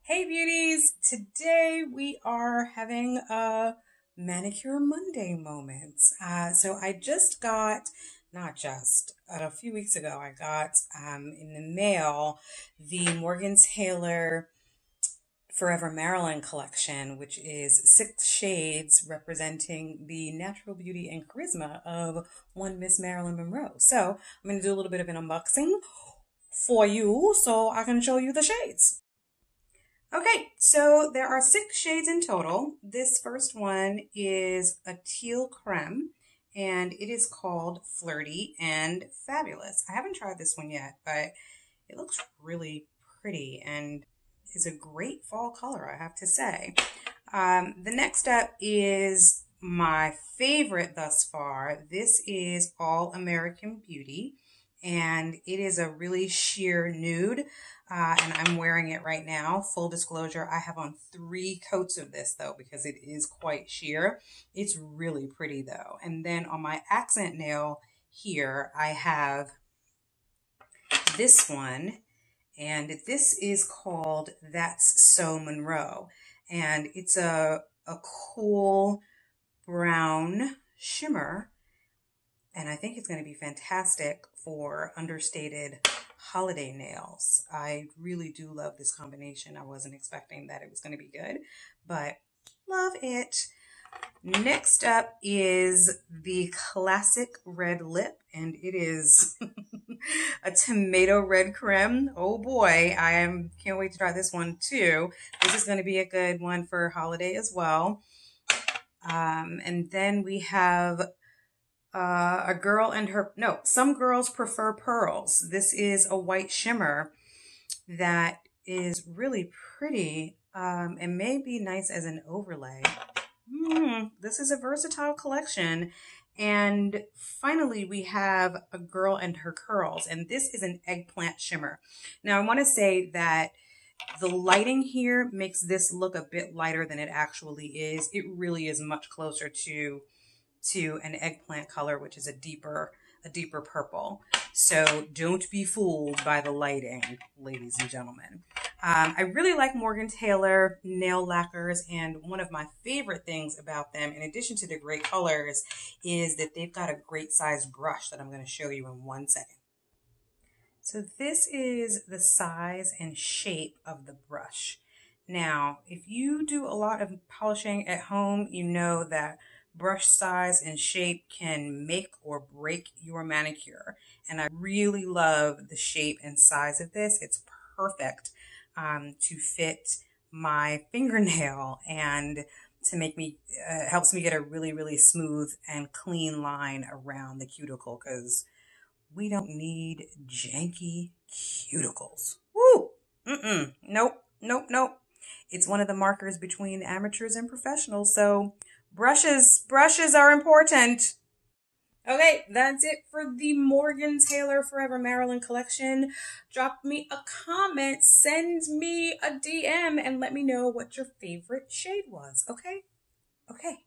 Hey beauties! Today we are having a Manicure Monday moment. So I just got, not just, a few weeks ago, I got in the mail the Morgan Taylor Forever Marilyn Collection, which is 6 shades representing the natural beauty and charisma of one Miss Marilyn Monroe. So I'm going to do a little bit of an unboxing for you so I can show you the shades. Okay, so there are 6 shades in total. This first one is a teal creme, and it is called Flirty and Fabulous. I haven't tried this one yet, but it looks really pretty and is a great fall color, I have to say. The next up is my favorite thus far. This is All American Beauty, and it is a really sheer nude, and I'm wearing it right now. Full disclosure, I have on 3 coats of this though because it is quite sheer. It's really pretty though. And then on my accent nail here, I have this one, and this is called That's So Monroe, and it's a cool brown shimmer, and I think it's going to be fantastic for understated holiday nails. I really do love this combination. I wasn't expecting that it was going to be good, but love it. Next up is the classic red lip, and it is a tomato red creme. Oh boy, can't wait to try this one too. This is going to be a good one for holiday as well. And then we have some girls prefer pearls. This is a white shimmer that is really pretty and may be nice as an overlay. This is a versatile collection. And finally, we have A Girl and Her Curls, and this is an Eggplant Shimmer. Now, I want to say that the lighting here makes this look a bit lighter than it actually is. It really is much closer to an eggplant color, which is a deeper purple. So don't be fooled by the lighting, ladies and gentlemen. I really like Morgan Taylor nail lacquers, and one of my favorite things about them, in addition to the great colors, is that they've got a great sized brush that I'm going to show you in 1 second. So this is the size and shape of the brush. Now, if you do a lot of polishing at home, you know that brush size and shape can make or break your manicure. And I really love the shape and size of this. It's perfect to fit my fingernail and to make me, helps me get a really, really smooth and clean line around the cuticle, because we don't need janky cuticles. Woo! Nope. It's one of the markers between amateurs and professionals, so brushes are important. Okay, that's it for the Morgan Taylor Forever Marilyn collection. Drop me a comment, send me a DM, and let me know what your favorite shade was, okay? Okay.